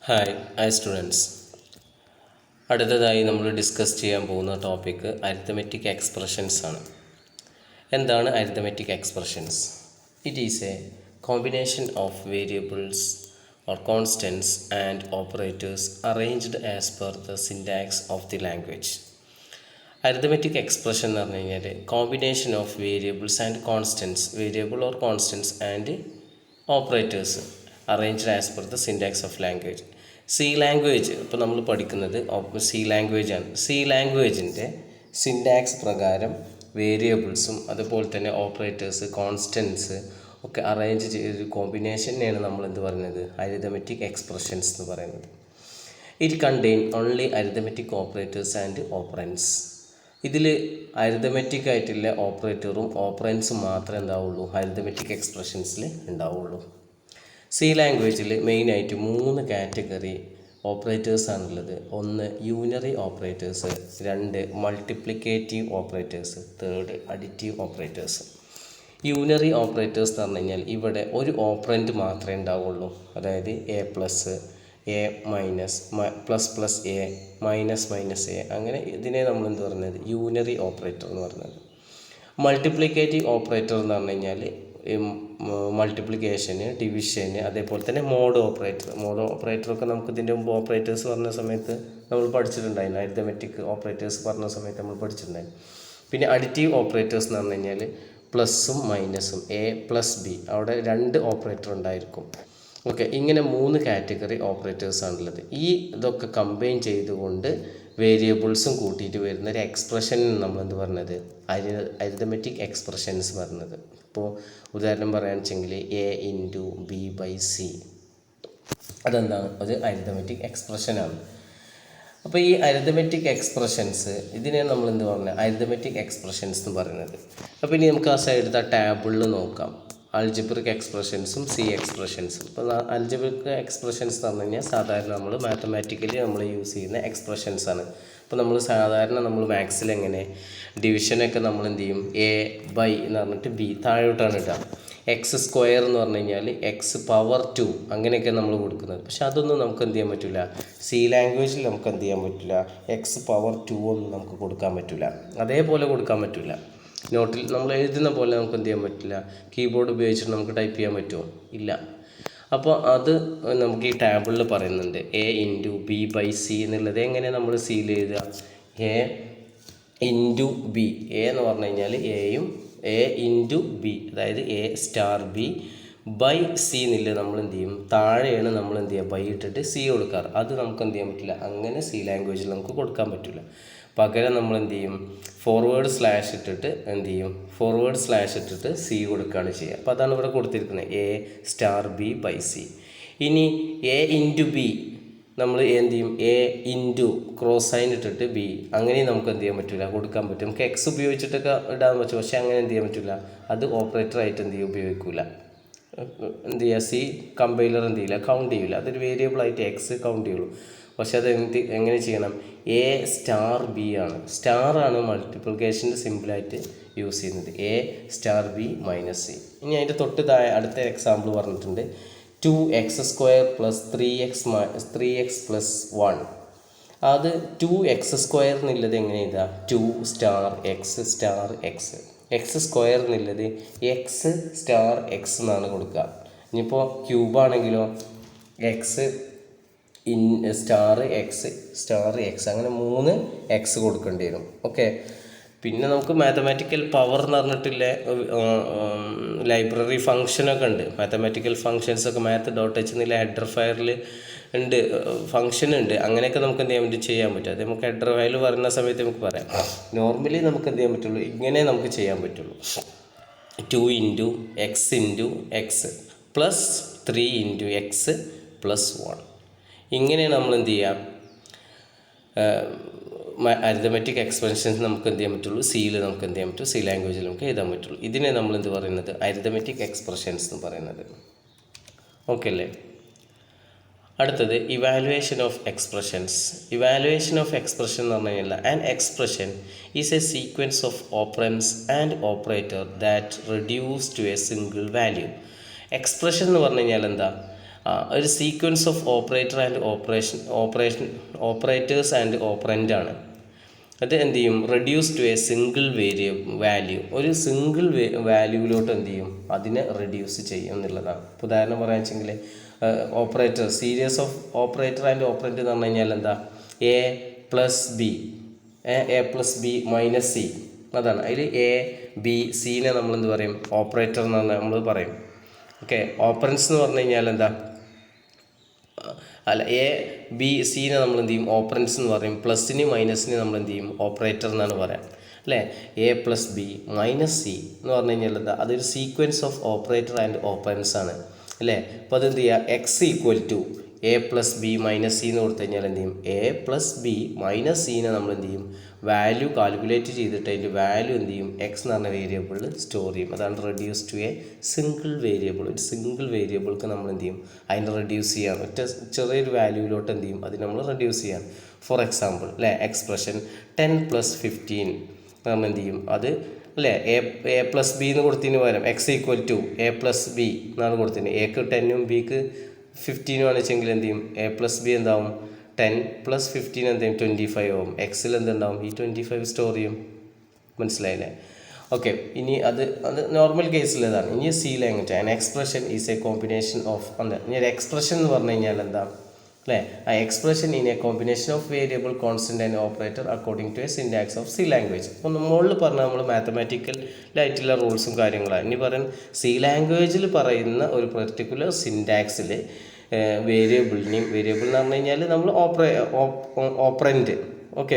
Hi students. അടുത്തതായി നമ്മൾ discuss ചെയ്യാൻ പോകുന്ന ടോപ്പിക്ക് അരിത്തമെറ്റിക് എക്സ്പ്രഷൻസ് ആണ്. എന്താണ് arithmetic expressions? It is a combination of variables or constants and operators arranged as per the syntax of the language. Arithmetic expression എന്ന് പറഞ്ഞു കഴിഞ്ഞാൽ combination of variables and constants, variable or constants and operators arranged as per the syntax of language. C language ഇപ്പോൾ നമ്മൾ പഠിക്കുന്നത് C language ആണ്. C ലാംഗ്വേജിൻ്റെ syntax പ്രകാരം വേരിയബിൾസും അതുപോലെ തന്നെ ഓപ്പറേറ്റേഴ്സ്, കോൺസ്റ്റൻസ് ഒക്കെ അറേഞ്ച് ചെയ്തൊരു കോമ്പിനേഷനെയാണ് നമ്മൾ എന്ത് പറയുന്നത്, അരിത്തമെറ്റിക് എക്സ്പ്രഷൻസ് എന്ന് പറയുന്നത്. It contain only arithmetic operators and operands. ഇതിൽ അരിത്തമെറ്റിക് ആയിട്ടുള്ള ഓപ്പറേറ്ററും ഓപ്പറൻസും മാത്രമേ എന്താവുള്ളൂ അരിത്തമെറ്റിക് എക്സ്പ്രഷൻസിൽ ഉണ്ടാവുള്ളൂ. സി ലാംഗ്വേജിൽ മെയിനായിട്ട് 3 കാറ്റഗറി ഓപ്പറേറ്റേഴ്സാണുള്ളത്. ഒന്ന് unary operators, 2 multiplicative operators, 3 additive operators. Unary operators എന്ന് പറഞ്ഞു കഴിഞ്ഞാൽ ഇവിടെ ഒരു ഓപ്പറൻറ്റ് മാത്രമേ ഉണ്ടാവുള്ളൂ. അതായത് A plus, A minus, plus plus A, minus minus A, അങ്ങനെ ഇതിനെ നമ്മൾ എന്ത് പറയുന്നത് യൂണറി ഓപ്പറേറ്റർ എന്ന് പറയുന്നത്. മൾട്ടിപ്ലിക്കേറ്റീവ് ഓപ്പറേറ്റർ എന്ന് പറഞ്ഞു കഴിഞ്ഞാൽ മൾട്ടിപ്ലിക്കേഷന്, ഡിവിഷന്, അതേപോലെ തന്നെ മോഡ് ഓപ്പറേറ്ററൊക്കെ നമുക്ക് ഇതിൻ്റെ മുമ്പ് ഓപ്പറേറ്റേഴ്സ് പറഞ്ഞ സമയത്ത് നമ്മൾ പഠിച്ചിട്ടുണ്ടായിരുന്നു. അരിത്തമെറ്റിക് ഓപ്പറേറ്റേഴ്സ് പറഞ്ഞ സമയത്ത് നമ്മൾ പഠിച്ചിട്ടുണ്ടായിരുന്നു. പിന്നെ അഡിറ്റീവ് ഓപ്പറേറ്റേഴ്സ് എന്ന് പറഞ്ഞു കഴിഞ്ഞാൽ പ്ലസ്സും മൈനസും, എ പ്ലസ് ബി, അവിടെ 2 ഓപ്പറേറ്റർ ഉണ്ടായിരിക്കും. ഓക്കെ, ഇങ്ങനെ 3 കാറ്റഗറി ഓപ്പറേറ്റേഴ്സാണുള്ളത്. ഈ ഇതൊക്കെ കമ്പൈൻ ചെയ്തുകൊണ്ട് വേരിയബിൾസും കൂട്ടിയിട്ട് വരുന്ന ഒരു എക്സ്പ്രഷനാണ് നമ്മൾ എന്ത് പറഞ്ഞത്, അരിത്തമെറ്റിക് എക്സ്പ്രഷൻസ് പറഞ്ഞത്. ഇപ്പോൾ ഉദാഹരണം പറയുകയാണെന്ന് വെച്ചെങ്കിൽ A into B by C, അതെന്താണ്, അത് അരിത്തമെറ്റിക് എക്സ്പ്രഷനാണ്. അപ്പോൾ ഈ അരിത്തമെറ്റിക് എക്സ്പ്രഷൻസ്, ഇതിനെ നമ്മൾ എന്ത് പറഞ്ഞാൽ അരിത്തമെറ്റിക് എക്സ്പ്രഷൻസ് എന്ന് പറയുന്നത്. അപ്പോൾ ഇനി നമുക്ക് ആ സൈഡിലത്തെ ടാബിളിൽ നോക്കാം, അൾജിബ്രിക് എക്സ്പ്രഷൻസും സി എക്സ്പ്രഷൻസും. ഇപ്പോൾ അൾജിബ്രിക് എക്സ്പ്രഷൻസ് എന്ന് പറഞ്ഞു കഴിഞ്ഞാൽ സാധാരണ നമ്മൾ മാത്തമാറ്റിക്കലി നമ്മൾ യൂസ് ചെയ്യുന്ന എക്സ്പ്രഷൻസ് ആണ്. ഇപ്പോൾ നമ്മൾ സാധാരണ നമ്മൾ മാത്സിൽ എങ്ങനെ ഡിവിഷനൊക്കെ നമ്മൾ എന്ത് ചെയ്യും, എ ബൈ എന്ന് പറഞ്ഞിട്ട് ബി താഴോട്ടാണ് ഇടുക. എക്സ് സ്ക്വയർ എന്ന് പറഞ്ഞു കഴിഞ്ഞാൽ എക്സ് പവർ 2 അങ്ങനെയൊക്കെ നമ്മൾ കൊടുക്കുന്നത്. പക്ഷെ അതൊന്നും നമുക്ക് എന്ത് ചെയ്യാൻ പറ്റില്ല, സി ലാംഗ്വേജിൽ നമുക്ക് എന്ത് ചെയ്യാൻ പറ്റില്ല, എക്സ് പവർ 2 ഒന്നും നമുക്ക് കൊടുക്കാൻ പറ്റില്ല, അതേപോലെ കൊടുക്കാൻ പറ്റില്ല. നോട്ടിൽ നമ്മൾ എഴുതുന്ന പോലെ നമുക്ക് എന്ത് ചെയ്യാൻ പറ്റില്ല, കീബോർഡ് ഉപയോഗിച്ചിട്ട് നമുക്ക് ടൈപ്പ് ചെയ്യാൻ പറ്റുമോ, ഇല്ല. അപ്പോൾ അത് നമുക്ക് ഈ ടേബിളിൽ പറയുന്നുണ്ട്. A into B by C എന്നുള്ളത് എങ്ങനെ നമ്മൾ സിയിൽ എഴുതുക, എ ഇൻറ്റു ബി, എ എന്ന് പറഞ്ഞു കഴിഞ്ഞാൽ എയും എ ഇൻറ്റു ബി, അതായത് A star B by C എന്നുള്ളത് നമ്മൾ എന്ത് ചെയ്യും, താഴെയാണ് നമ്മൾ എന്ത് ചെയ്യുക, ബൈ ഇട്ടിട്ട് സി കൊടുക്കാറ്. അത് നമുക്ക് എന്ത് ചെയ്യാൻ പറ്റില്ല, അങ്ങനെ സി ലാംഗ്വേജിൽ നമുക്ക് കൊടുക്കാൻ പറ്റില്ല. പകരം നമ്മൾ എന്ത് ചെയ്യും, ഫോർവേഡ് സ്ലാഷ് ഇട്ടിട്ട് എന്ത് ചെയ്യും, ഫോർവേഡ് സ്ലാഷ് ഇട്ടിട്ട് സി കൊടുക്കുകയാണ് ചെയ്യുക. അപ്പോൾ അതാണ് ഇവിടെ കൊടുത്തിരിക്കുന്നത്, A star B by C. ഇനി എ ഇൻറ്റു ബി നമ്മൾ എന്ത് ചെയ്യും, എ ഇൻറ്റു ക്രോസ് സൈൻ ഇട്ടിട്ട് ബി, അങ്ങനെയും നമുക്ക് എന്ത് ചെയ്യാൻ പറ്റില്ല, കൊടുക്കാൻ പറ്റും. നമുക്ക് എക്സ് ഉപയോഗിച്ചിട്ടൊക്കെ ഇടാൻ പറ്റും, പക്ഷേ അങ്ങനെ എന്ത് ചെയ്യാൻ പറ്റില്ല, അത് ഓപ്പറേറ്ററായിട്ട് എന്ത് ചെയ്യും, ഉപയോഗിക്കില്ല. എന്ത് ചെയ്യുക, സി കമ്പൈലർ എന്ത് ചെയ്യില്ല, കൗണ്ട് ചെയ്യില്ല. അതൊരു വേരിയബിളായിട്ട് എക്സ് കൗണ്ട് ചെയ്യുള്ളൂ. പക്ഷെ അത് എങ്ങനെ ചെയ്യണം, എ സ്റ്റാർ ബി ആണ്, സ്റ്റാറാണ് മൾട്ടിപ്ലിക്കേഷൻ്റെ സിമ്പിളായിട്ട് യൂസ് ചെയ്യുന്നത്, A star B minus C. ഇനി അതിൻ്റെ തൊട്ട് താഴെ അടുത്ത എക്സാമ്പിൾ പറഞ്ഞിട്ടുണ്ട്, 2x² പ്ലസ് 3x പ്ലസ് 1. അത് 2x² എന്നുള്ളത് എങ്ങനെ എഴുതുക, 2 star X star X, X square എന്നുള്ളത് എക്സ് സ്റ്റാർ എക്സ് എന്നാണ് കൊടുക്കുക. ഇനിയിപ്പോൾ ക്യൂബാണെങ്കിലോ എക്സ് ഇൻ സ്റ്റാർ എക്സ് അങ്ങനെ 3 എക്സ് കൊടുക്കേണ്ടി വരും. ഓക്കെ, പിന്നെ നമുക്ക് മാത്തമാറ്റിക്കൽ പവർ എന്ന് പറഞ്ഞിട്ടില്ല ലൈബ്രറി ഫങ്ഷനൊക്കെ ഉണ്ട്. മാത്തമാറ്റിക്കൽ ഫങ്ഷൻസൊക്കെ math.h എന്നുള്ള ഹെഡർ ഫയലിൽ ഉണ്ട്, ഫങ്ഷൻ ഉണ്ട്. അങ്ങനെയൊക്കെ നമുക്ക് എന്ത് ചെയ്യാൻ പറ്റും, ചെയ്യാൻ പറ്റും. അത് നമുക്ക് ഹെഡർ ഫയൽ പറയുന്ന സമയത്ത് നമുക്ക് പറയാം. നോർമലി നമുക്ക് എന്ത് ചെയ്യാൻ പറ്റുള്ളൂ, ഇങ്ങനെ നമുക്ക് ചെയ്യാൻ പറ്റുള്ളൂ, 2 into X plus 3 into X plus 1. ഇങ്ങനെയാണ് നമ്മൾ എന്ത് ചെയ്യുക, അരിത്തമെറ്റിക് എക്സ്പ്രഷൻസ് നമുക്ക് എന്ത് ചെയ്യാൻ പറ്റുള്ളൂ, സിയിൽ നമുക്ക് എന്ത് ചെയ്യാൻ പറ്റും, സി ലാംഗ്വേജിൽ നമുക്ക് എഴുതാൻ പറ്റുള്ളൂ. ഇതിനെ നമ്മൾ എന്ത് പറയുന്നത്, അരിത്തമെറ്റിക് എക്സ്പ്രഷൻസ് എന്ന് പറയുന്നത്. ഓക്കെ അല്ലേ. അടുത്തത് evaluation of expressions. Evaluation of expression എന്ന് പറഞ്ഞു കഴിഞ്ഞാൽ an expression is a sequence of operands and operator that reduce to a single value. Expression എന്ന് പറഞ്ഞു കഴിഞ്ഞാൽ എന്താ, ഒരു sequence of operators and operand ആണ്. അത് എന്ത് ചെയ്യും, reduce to a single value, ഒരു സിംഗിൾ വാല്യൂവിലോട്ട് എന്ത് ചെയ്യും, അതിനെ റെഡ്യൂസ് ചെയ്യും എന്നുള്ളതാണ്. ഉദാഹരണം പറയാന്ന് വെച്ചെങ്കിൽ operator, series of operator and operand എന്ന് പറഞ്ഞു കഴിഞ്ഞാൽ എന്താ, A plus b minus C, അതാണ്. അതിൽ എ ബി സീനെ നമ്മളെന്ത് പറയും, ഓപ്പറേറ്റർ എന്ന് പറഞ്ഞാൽ നമ്മൾ പറയും. ഓക്കെ, ഓപ്പറൻസ് എന്ന് പറഞ്ഞു കഴിഞ്ഞാൽ എന്താ, അല്ല എ ബി സീനെ നമ്മൾ എന്ത് ചെയ്യും, ഓപ്പറൻസ് എന്ന് പറയും. പ്ലസിന് മൈനസിന് നമ്മൾ എന്ത് ചെയ്യും, ഓപ്പറേറ്റർ എന്നാണ് പറയാം, അല്ലേ. A plus b minus c എന്ന് പറഞ്ഞു കഴിഞ്ഞാൽ എന്താ, അതൊരു sequence of operator and operands ആണ്, അല്ലേ. അപ്പോൾ അതെന്ത് ചെയ്യുക, x equal to a plus b minus c എന്ന് കൊടുത്തു കഴിഞ്ഞാൽ എന്ത് ചെയ്യും, എ പ്ലസ് ബി മൈനസ് സീനെ നമ്മൾ എന്ത് ചെയ്യും, വാല്യൂ കാൽക്കുലേറ്റ് ചെയ്തിട്ട് അതിൻ്റെ വാല്യൂ എന്ത് ചെയ്യും, എക്സ് എന്ന് പറഞ്ഞ വേരിയബിളിൽ സ്റ്റോർ ചെയ്യും. അതാണ് reduce to a single variable. ഒരു സിംഗിൾ വേരിയബിൾക്ക് നമ്മൾ എന്ത് ചെയ്യും, അതിനെ റെഡ്യൂസ് ചെയ്യാൻ, ഒറ്റ ചെറിയൊരു വാല്യൂവിലോട്ട് എന്ത് ചെയ്യും, അതിന് നമ്മൾ റെഡ്യൂസ് ചെയ്യാൻ. ഫോർ എക്സാമ്പിൾ, അല്ലേ, എക്സ്പ്രഷൻ 10 + 15 നമ്മൾ എന്ത് ചെയ്യും, അത് അല്ലേ എ പ്ലസ് ബി എന്ന് കൊടുത്തതിന് പകരം x equal to a plus b എന്നാണ് കൊടുത്തത്. എക്ക് 10ഉം ബിക്ക് 15ഉം ആണ് വെച്ചെങ്കിൽ എന്ത് ചെയ്യും, എ പ്ലസ് ബി എന്താവും, 10 + 15 എന്ത് ചെയ്യും, 25 ആവും. എക്സിൽ എന്തുണ്ടാവും, ഈ 25 സ്റ്റോർ ചെയ്യും. മനസ്സിലായില്ലേ? ഓക്കെ, ഇനി അത് നോർമൽ കേസിലേതാണ്. ഇനി C language, an expression is a combination of ഇനി ഒരു എക്സ്പ്രഷൻ എന്ന് പറഞ്ഞു കഴിഞ്ഞാൽ എന്താ, അല്ലേ, ആ expression in a combination of variable, constant and operator according to a syntax of C language. അപ്പോൾ മുകളിൽ പറഞ്ഞാൽ നമ്മൾ മാത്തമാറ്റിക്കലായിട്ടുള്ള റൂൾസും കാര്യങ്ങളാണ്. ഇനി പറയുന്നത് സി ലാംഗ്വേജിൽ പറയുന്ന ഒരു പെർട്ടിക്കുലർ സിൻടാക്സിൽ വേരിയബിൾ എന്ന് പറഞ്ഞു കഴിഞ്ഞാൽ നമ്മൾ operant, okay,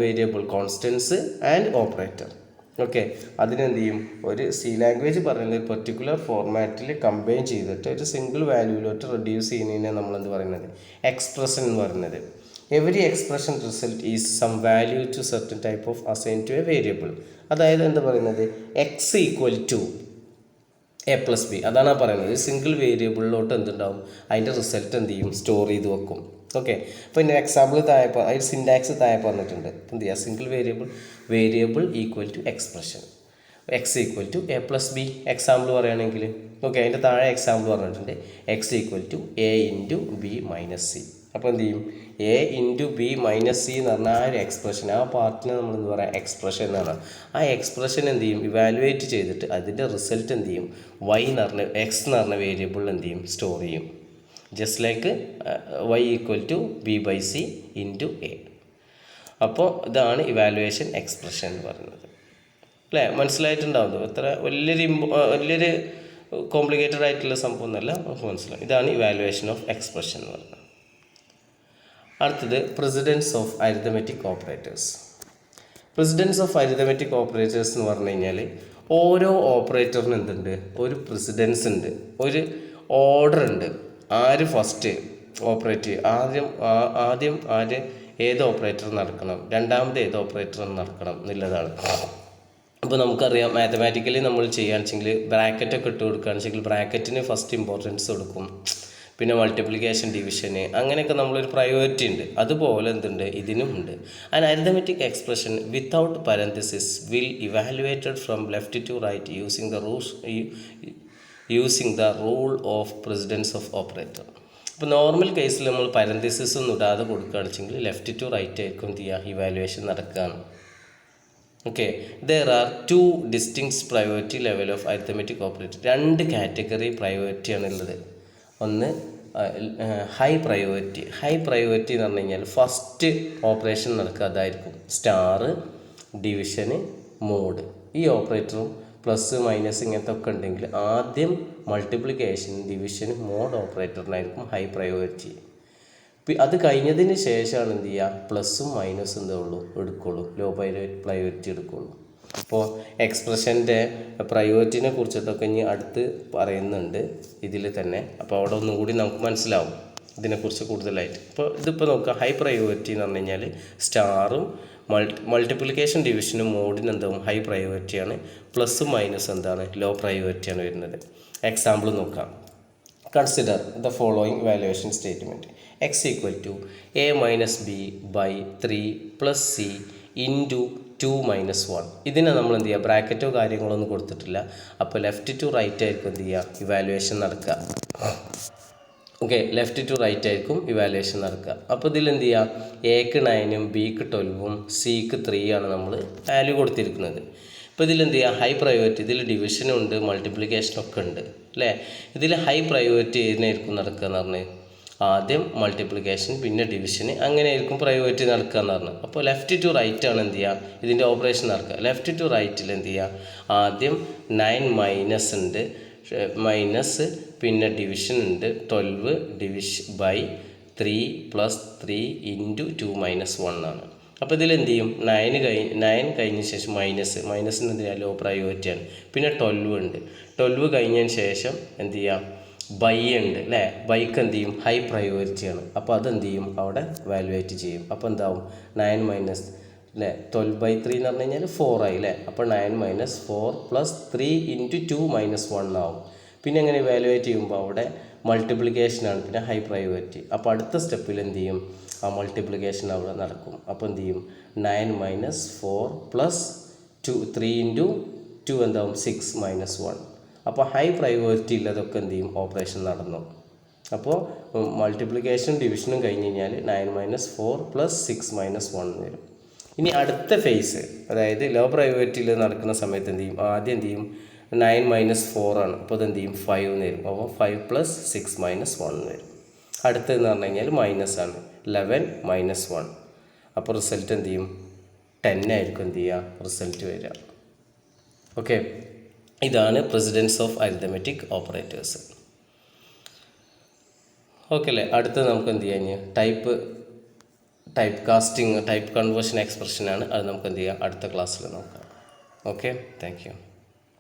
variable constants and operator. Okay, അതിനെന്ത് ചെയ്യും, ഒരു സി ലാംഗ്വേജ് പറയുന്നത് ഒരു പെർട്ടിക്കുലർ ഫോർമാറ്റിൽ കമ്പൈൻ ചെയ്തിട്ട് ഒരു സിംഗിൾ വാല്യൂയിലോട്ട് റെഡ്യൂസ് ചെയ്യുന്നതിനെ നമ്മളെന്ത് പറയുന്നത്, എക്സ്പ്രഷൻ എന്ന് പറയുന്നത്. Every expression result is some value to certain type of assign to a variable. അതായത് എന്താ പറയുന്നത്, x equal to a plus b, അതാണ് പറയുന്നത്. ഒരു സിംഗിൾ വേരിയബിളിലോട്ട് എന്തുണ്ടാവും, അതിൻ്റെ റിസൾട്ട് എന്ത് ചെയ്യും, സ്റ്റോർ ചെയ്ത് വെക്കും. ഓക്കെ, അപ്പോൾ ഇതിൻ്റെ എക്സാമ്പിൾ അതിൽ സിൻടാക്സ് താഴെ പറഞ്ഞിട്ടുണ്ട്. എന്ത് ചെയ്യുക, single variable equal to expression, x equal to a plus b. Example പറയുകയാണെങ്കിൽ ഓക്കെ, അതിൻ്റെ താഴെ എക്സാമ്പിൾ പറഞ്ഞിട്ടുണ്ട്, x equal to a into b minus c. അപ്പോൾ എന്ത് ചെയ്യും, A into b minus c എന്ന് പറഞ്ഞാൽ ആ ഒരു എക്സ്പ്രഷൻ, ആ പാർട്ടിനെ നമ്മൾ എന്ത് പറയുക, എക്സ്പ്രഷൻ എന്നാണ്. ആ എക്സ്പ്രഷൻ എന്ത് ചെയ്യും, ഇവാലുവേറ്റ് ചെയ്തിട്ട് അതിൻ്റെ റിസൾട്ട് എന്ത് ചെയ്യും, വൈ എന്ന് പറഞ്ഞ എക്സ് എന്ന് പറഞ്ഞ വേരിയബിളിൽ എന്ത് ചെയ്യും, സ്റ്റോർ ചെയ്യും. Just like y equal to b by c into a. അപ്പോൾ ഇതാണ് ഇവാലുവേഷൻ എക്സ്പ്രഷൻ എന്ന് പറയുന്നത്, അല്ലേ. മനസ്സിലായിട്ടുണ്ടാവുന്നത് ഇത്ര വലിയൊരു കോംപ്ലിക്കേറ്റഡ് ആയിട്ടുള്ള സംഭവം ഒന്നുമല്ല, നമുക്ക് മനസ്സിലാവും. ഇതാണ് ഇവാലുവേഷൻ ഓഫ് എക്സ്പ്രഷൻ എന്ന് പറയുന്നത്. അടുത്തത് precedence of arithmetic operators. Precedence of arithmetic operators എന്ന് പറഞ്ഞു കഴിഞ്ഞാൽ ഓരോ ഓപ്പറേറ്ററിനും എന്തുണ്ട്, ഒരു പ്രെസിഡൻസ് ഉണ്ട്, ഒരു ഓർഡർ ഉണ്ട്. ആര് ഫസ്റ്റ് ഓപ്പറേറ്റ് ആദ്യം ഏത് ഓപ്പറേറ്റർ നടക്കണം, രണ്ടാമത് ഏത് ഓപ്പറേറ്റർ നടക്കണം എന്നുള്ളതാണ്. അപ്പോൾ നമുക്കറിയാം, മാത്തമാറ്റിക്കലി നമ്മൾ ചെയ്യുകയാണെന്ന് വെച്ചെങ്കിൽ ബ്രാക്കറ്റൊക്കെ ഇട്ട് കൊടുക്കുകയാണെന്ന് വെച്ചെങ്കിൽ ബ്രാക്കറ്റിന് ഫസ്റ്റ് ഇമ്പോർട്ടൻസ് കൊടുക്കും. പിന്നെ മൾട്ടിപ്ലിക്കേഷൻ, ഡിവിഷന്, അങ്ങനെയൊക്കെ നമ്മളൊരു പ്രയോറിറ്റി ഉണ്ട്. അതുപോലെ എന്തുണ്ട്, ഇതിനും ഉണ്ട്. An arithmetic expression without parenthesis will evaluated from left to right using the rule of precedence of operator. ഇപ്പോൾ നോർമൽ കേസിൽ നമ്മൾ പാരന്തസിസ് ഒന്നും ഇടാതെ കൊടുക്കുകയാണെന്ന് വെച്ചെങ്കിൽ ലെഫ്റ്റ് ടു റൈറ്റ് ആയിരിക്കും ഇവാലുവേഷൻ നടക്കുകയാണ്. Okay, there are 2 distinct priority level of arithmetic operator. 2 category പ്രയോറിറ്റിയാണുള്ളത്. ഒന്ന് ഹൈ പ്രയോറിറ്റി എന്ന് പറഞ്ഞു കഴിഞ്ഞാൽ ഫസ്റ്റ് ഓപ്പറേഷൻ നടക്കുക അതായിരിക്കും, സ്റ്റാർ, ഡിവിഷന്, മോഡ്. ഈ ഓപ്പറേറ്ററും പ്ലസ് മൈനസ് ഇങ്ങനത്തെ ഒക്കെ ഉണ്ടെങ്കിൽ ആദ്യം മൾട്ടിപ്ലിക്കേഷൻ, ഡിവിഷൻ, മോഡ് ഓപ്പറേറ്ററിനായിരിക്കും ഹൈ പ്രയോറിറ്റി. അത് കഴിഞ്ഞതിന് ശേഷമാണ് എന്ത് ചെയ്യുക, പ്ലസും മൈനസും എടുക്കുള്ളൂ, ലോ പ്രയോറിറ്റി എടുക്കുള്ളൂ. അപ്പോൾ എക്സ്പ്രഷൻ്റെ പ്രയോറിറ്റിനെ കുറിച്ചിട്ടൊക്കെ ഇനി അടുത്ത് പറയുന്നുണ്ട് ഇതിൽ തന്നെ. അപ്പോൾ അവിടെ ഒന്നും കൂടി നമുക്ക് മനസ്സിലാവും ഇതിനെക്കുറിച്ച് കൂടുതലായിട്ട്. അപ്പോൾ ഇതിപ്പോൾ നോക്കുക, ഹൈ പ്രയോറിറ്റി എന്ന് പറഞ്ഞു കഴിഞ്ഞാൽ സ്റ്റാറും മൾട്ടിപ്ലിക്കേഷൻ, ഡിവിഷനും, മോഡിന് എന്താവും ഹൈ പ്രയോറിറ്റിയാണ്. പ്ലസും മൈനസും എന്താണ്, ലോ പ്രയോറിറ്റിയാണ് വരുന്നത്. എക്സാമ്പിൾ നോക്കാം. Consider the following valuation statement. X equal to a minus b by 3 + c into 2 minus 1. ഇതിനെ നമ്മൾ എന്ത് ചെയ്യുക, ബ്രാക്കറ്റോ കാര്യങ്ങളോ ഒന്നും കൊടുത്തിട്ടില്ല. അപ്പോൾ ലെഫ്റ്റ് ടു റൈറ്റ് ആയിരിക്കും എന്ത് ചെയ്യുക, ഇവാലുവേഷൻ നടക്കുക. ഓക്കെ, ലെഫ്റ്റ് ടു റൈറ്റ് ആയിരിക്കും ഇവാലുവേഷൻ നടക്കുക. അപ്പോൾ ഇതിൽ എന്ത് ചെയ്യുക, എക്ക് 9ഉം ബിക്ക് 12ഉം സിക്ക് 3 ആണ് നമ്മൾ വാല്യൂ കൊടുത്തിരിക്കുന്നത്. ഇപ്പോൾ ഇതിൽ എന്ത് ചെയ്യുക, ഹൈ പ്രയോറിറ്റി, ഇതിൽ ഡിവിഷനും ഉണ്ട് മൾട്ടിപ്ലിക്കേഷനൊക്കെ ഉണ്ട് അല്ലേ. ഇതിൽ ഹൈ പ്രയോറിറ്റി ഏതിനായിരിക്കും നടക്കുക എന്ന് പറഞ്ഞ്, ആദ്യം മൾട്ടിപ്ലിക്കേഷൻ പിന്നെ ഡിവിഷന്, അങ്ങനെയായിരിക്കും പ്രയോറിറ്റി നടക്കുക എന്ന് പറഞ്ഞു. അപ്പോൾ ലെഫ്റ്റ് ടു റൈറ്റ് ആണ് എന്ത് ചെയ്യുക, ഇതിൻ്റെ ഓപ്പറേഷൻ നടക്കുക. ലെഫ്റ്റ് ടു റൈറ്റിൽ എന്ത് ചെയ്യുക, ആദ്യം 9 മൈനസ് ഉണ്ട്, മൈനസ് പിന്നെ ഡിവിഷൻ ഉണ്ട് 12 division by 3 plus 3 into 2 minus 1 ആണ്. അപ്പോൾ ഇതിൽ എന്ത് ചെയ്യും, 9 കഴിഞ്ഞ ശേഷം മൈനസിന് എന്ത് ചെയ്യുക, ലോ പ്രയോറിറ്റിയാണ്. പിന്നെ 12 ഉണ്ട്, 12 കഴിഞ്ഞതിന് ശേഷം എന്ത് ചെയ്യാം, ബൈ ഉണ്ട് അല്ലേ. ബൈക്ക് എന്ത് ചെയ്യും, ഹൈ പ്രയോറിറ്റിയാണ്. അപ്പോൾ അതെന്ത് ചെയ്യും, അവിടെ വാലുവേറ്റ് ചെയ്യും. അപ്പോൾ എന്താവും, 9 മൈനസ് അല്ലേ 12/3 എന്ന് പറഞ്ഞു കഴിഞ്ഞാൽ 4 ആയി അല്ലേ. അപ്പോൾ 9 മൈനസ് 4 പ്ലസ് 3 ഇൻറ്റു 2 മൈനസ് 1 ആവും. പിന്നെ എങ്ങനെ വാലുവേറ്റ് ചെയ്യുമ്പോൾ അവിടെ മൾട്ടിപ്ലിക്കേഷനാണ്, പിന്നെ ഹൈ പ്രയോറിറ്റി. അപ്പോൾ അടുത്ത സ്റ്റെപ്പിൽ എന്ത് ചെയ്യും, ആ മൾട്ടിപ്ലിക്കേഷൻ അവിടെ നടക്കും. അപ്പോൾ എന്ത് ചെയ്യും, 9 മൈനസ് 4 പ്ലസ് 3 ഇൻറ്റു 2 എന്താവും, 6 മൈനസ് 1. അപ്പോൾ ഹൈ പ്രയോറിറ്റി ഉള്ളതൊക്കെ എന്ത് ചെയ്യും, ഓപ്പറേഷൻ നടന്നു. അപ്പോൾ മൾട്ടിപ്ലിക്കേഷൻ ഡിവിഷനും കഴിഞ്ഞ് കഴിഞ്ഞാൽ 9 മൈനസ് 4 പ്ലസ് 6 മൈനസ് 1 വരും. ഇനി അടുത്ത ഫേസ്, അതായത് ലോ പ്രയോറിറ്റിയിൽ നടക്കുന്ന സമയത്ത് എന്ത് ചെയ്യും, ആദ്യം എന്ത് ചെയ്യും, 9 മൈനസ് 4 ആണ്. അപ്പോൾ അതെന്ത് ചെയ്യും, 5 എന്ന് വരും. അപ്പോൾ 5 പ്ലസ് 6 മൈനസ് 1 വരും. അടുത്തതെന്ന് പറഞ്ഞു കഴിഞ്ഞാൽ മൈനസ് ആണ്, 11 മൈനസ് 1. അപ്പോൾ റിസൾട്ട് എന്ത് ചെയ്യും, 10 ആയിരിക്കും എന്ത് ചെയ്യുക, റിസൾട്ട് വരിക. ഓക്കെ, ഇതാണ് precedence of arithmetic operators. Okay അല്ലേ. അടുത്തത് നമുക്ക് എന്ത് ചെയ്യാം, ടൈപ്പ് കാസ്റ്റിംഗ്, ടൈപ്പ് കൺവേർഷൻ എക്സ്പ്രഷനാണ്. അത് നമുക്ക് എന്ത് ചെയ്യാം, അടുത്ത ക്ലാസ്സിൽ നോക്കാം. Okay, thank U.